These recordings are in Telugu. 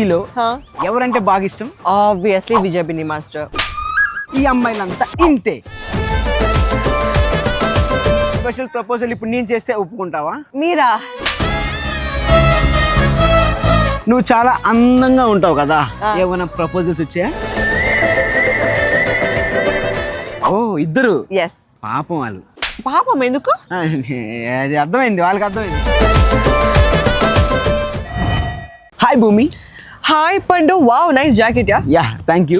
డీలో ఎవరంటే బాగా ఇష్టం? Obviously Vijay Binny master. ఈ అమ్మాయిలంతా ఇంతే. స్పెషల్ ప్రపోజల్ ఇప్పుడు నేను చేస్తే ఒప్పుకుంటావా? మీరా? నువ్వు చాలా అందంగా ఉంటావు కదా, ఏమైనా ప్రపోజల్స్ వచ్చాయా? ఓ ఇద్దరు. ఎస్. పాపం వాళ్ళు. పాపం ఎందుకు? అది అర్థమైంది, వాళ్ళకి అర్థమైంది. హాయ్ భూమి. హాయ్ పండు. Wow, nice jacket. Yeah thank you.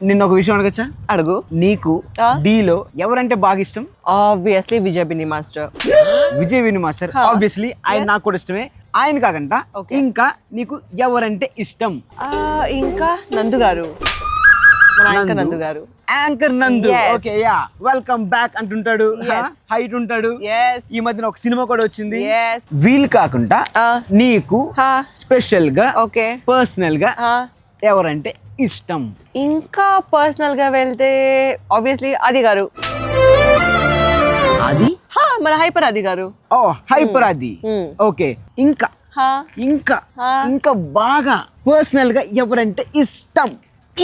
నిన్న ఒక విషయం అడగచ్చా? అడుగు. నీకు డీలో ఎవరంటే బాగా ఇష్టం? Obviously Vijay Binny master. Vijay Binny master obviously ఆయన నాకు కూడా ఇష్టమే. ఆయన కాకుండా ఇంకా నీకు ఎవరంటే ఇష్టం? ఇంకా నందు గారు, నందు గారు. యాంకర్ నందు. ఓకే యా, వెల్కమ్ బ్యాక్ అంటుంటాడు, హైట్ ఉంటాడు. ఈ మధ్యన ఒక సినిమా కూడా వచ్చింది. వీళ్ళు కాకుండా నీకు స్పెషల్ గా పర్సనల్ గా ఎవరంటే ఇష్టం? ఇంకా పర్సనల్ గా వెళ్తే ఆబ్వియస్లీ ఆది గారు. అది మన హైపర్ ఆది గారు. ఓ హైపర్ ఆది. ఓకే ఇంకా ఇంకా ఇంకా బాగా పర్సనల్ గా ఎవరంటే ఇష్టం?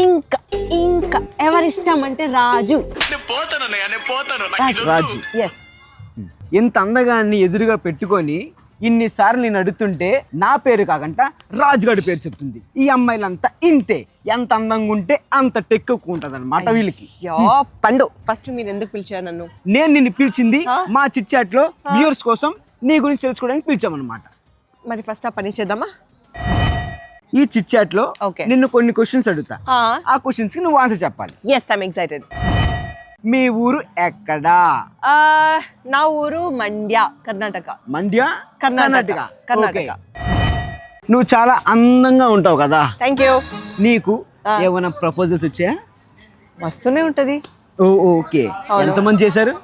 ఇంకా ఇంకా ఎవరిష్టం అంటే రాజు. రాజు. ఎస్. ఎంత అందగాన్ని ఎదురుగా పెట్టుకొని ఇన్నిసార్లు నేను అడుగుతుంటే నా పేరు కాకుండా రాజుగాడి పేరు చెప్తుంది. ఈ అమ్మాయిలంతా ఇంతే, ఎంత అందంగా ఉంటే అంత టెక్కువ ఉంటది అనమాట వీళ్ళకి. పండు, ఫస్ట్ మీరు ఎందుకు పిలిచారు నన్ను? నేను నిన్ను పిలిచింది మా చిట్ చాట్ లో వ్యూవర్స్ కోసం నీ గురించి తెలుసుకోవడానికి పిలిచామన్నమాట. మరి ఫస్ట్ ఆ పని చేద్దామా? ఈ చిట్ చాట్ లో నిన్ను కొన్ని క్వశ్చన్స్ అడుగుతా, ఆ క్వశ్చన్స్ కి నువ్వు ఆన్సర్ చెప్పాలి. Yes, I'm excited. మీ ఊరు ఎక్కడా? నా ఊరు మండ్య, కర్ణాటక. మండ్య, కర్ణాటక. నువ్వు చాలా అందంగా ఉంటావు కదా. Thank you. నీకు ఏమైనా ప్రపోజల్స్ వచ్చాయా? వస్తూనే ఉంటది. ఓకే, ఎంతమంది చేశారు?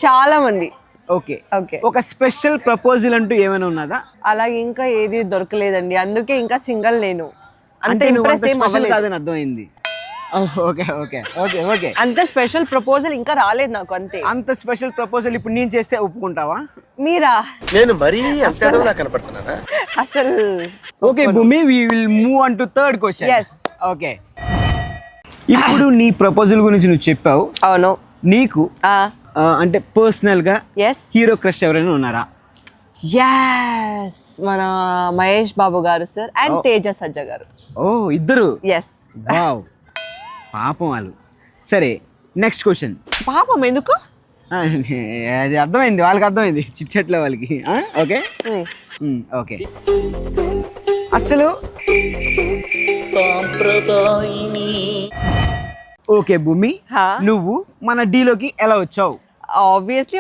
చాలా మంది. Okay okay. ఒక స్పెషల్ ప్రపోజల్ అంటూ ఏమైనా ఉన్నదా? అలాగే ఇంకా ఏది దొరకలేదండి, అందుకే ఇంకా సింగల్ నేను. అంటే ఇంప్రెస్ కాదని అర్థమైంది. Okay okay okay okay. అంత స్పెషల్ ప్రపోజల్ ఇంకా రాలేదు నాకు, అంతే. అంత స్పెషల్ ప్రపోజల్ ఇప్పుడు నేను చేస్తే ఒప్పుకుంటావా? మీరా? నేను మరీ అంతేలా కనపడుతున్నానా అసలు? Okay Bhumi, we will move on to third question. yes. Okay, ఇప్పుడు నీ ప్రపోజల్ గురించి నువ్వు చెప్పావు. అవును. నీకు అంటే పర్సనల్ గా హీరో క్రష్ ఎవరైనా ఉన్నారా? yes, మన మహేష్ బాబు గారు సార్ అండ్ తేజ సజ్జ గారు. ఓ ఇద్దరు. ఎస్. వావ్, పాపం వాళ్ళు. సరే, నెక్స్ట్ క్వశ్చన్. పాపం ఎందుకు? అది అర్థమైంది, వాళ్ళకి అర్థమైంది, చిట్చెట్ల వాళ్ళకి. Okay okay. అసలు ఓకే భూమి, నువ్వు మన డీలోకి ఎలా వచ్చావు? ఆబ్వియస్లీ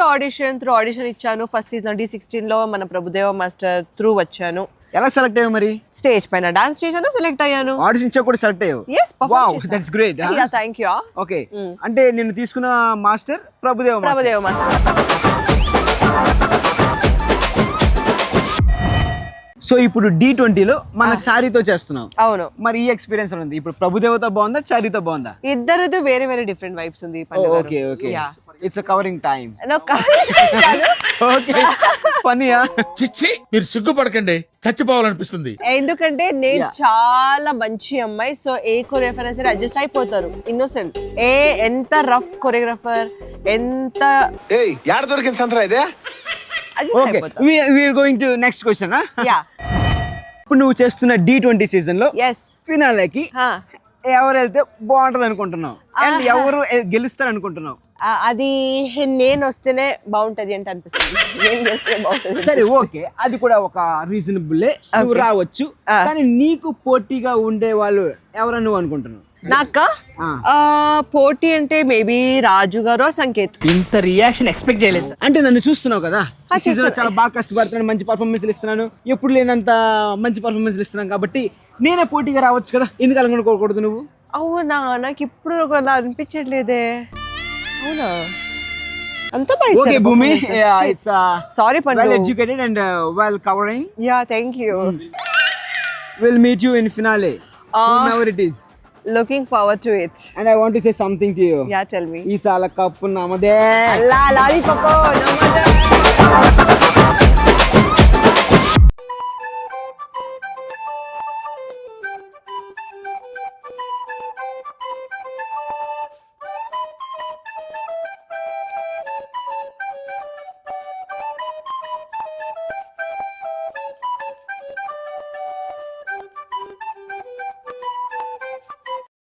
త్రూ ఆడిషన్ ఇచ్చాను. ఫస్ట్ సీజన్ D16 లో మన ప్రభుదేవ మాస్టర్ త్రూ వచ్చాను. ఎలా సెలెక్ట్ అయ్యావు మరి? స్టేజ్ పైన డాన్స్ చేశాను, సెలెక్ట్ అయ్యాను. ఆడిషన్ ఇచ్చా కూడా సెలెక్ట్ అయ్యావు? yes, wow, that's great. Yeah thank you. Okay, అంటే నేను తీసుకున్న మాస్టర్ ప్రభుదేవ మాస్టర్. సో ఇప్పుడు D20లో మన చారితో చేస్తున్నాం. అవును. మరి ఈ ఎక్స్పీరియన్స్ ఉంది. ఇప్పుడు ప్రభుదేవతో బాగుందా, చారితో బాగుందా? ఇద్దరితో వేరే వేరే డిఫరెంట్ వైబ్స్ ఉంది. Okay okay, it's a covering time. Okay, ఫన్నీయా? చిచ్చి, మీరు సిగ్గుపడకండి, చచ్చిపోవాలనిపిస్తుంది. ఎందుకంటే నేను చాలా మంచి అమ్మాయి, సో ఏ కొరియోగ్రాఫర్ అయినా సరే అడ్జస్ట్ అయిపోతారు. ఇన్నోసెంట్. ఎంత రఫ్ కొరియోగ్రాఫర్, ఎంత యాడ దొరికింది సంతరా ఇదే. Okay, we are going to next question. Yeah. ఇప్పుడు నువ్వు చేస్తున్న D20 సీజన్ లో ఫినాలేకి ఎవరు వెళ్తే బాగుంటది అనుకుంటున్నావు, అండ్ ఎవరు గెలుస్తారు అనుకుంటున్నావు? అది నేను వస్తేనే బాగుంటది అంటే అనిపిస్తుంది. నేను చేస్తే బాగుంటది. సరే ఓకే, అది కూడా ఒక రీజనబుల్. నువ్వు రావచ్చు, కానీ నీకు పోటీగా ఉండే వాళ్ళు ఎవరని నువ్వు అనుకుంటున్నావు? నాక పోటీ అంటే మేబీ రాజు గారు, సంకేత్. ఇంత రియాక్షన్ ఎక్స్పెక్ట్ చేయలేదు. అంటే నన్ను చూస్తున్నావు కదా, ఈ సీజన్ లో చాలా బాగా కష్టపడుతున్నాను, మంచి పర్ఫార్మెన్స్ ఇస్తున్నాను, ఎప్పుడు లేనంత మంచి పర్ఫార్మెన్స్ ఇస్తున్నాను, కాబట్టి నేనే పోటీగా రావచ్చు కదా, ఎందుకు అనుకోకూడదు నువ్వు? అవునా, నాకు ఇప్పుడు అలా అనిపించట్లేదే. అవునా? అంత ఓకే భూమి, ఇట్స్ సారీ పండు. Well educated and well covering. Yeah thank you. Will meet you in finale, whoever it is. Looking forward to it. And I want to say something to you. Yeah, tell me. Isala kappu namade. Allah lollipop namade.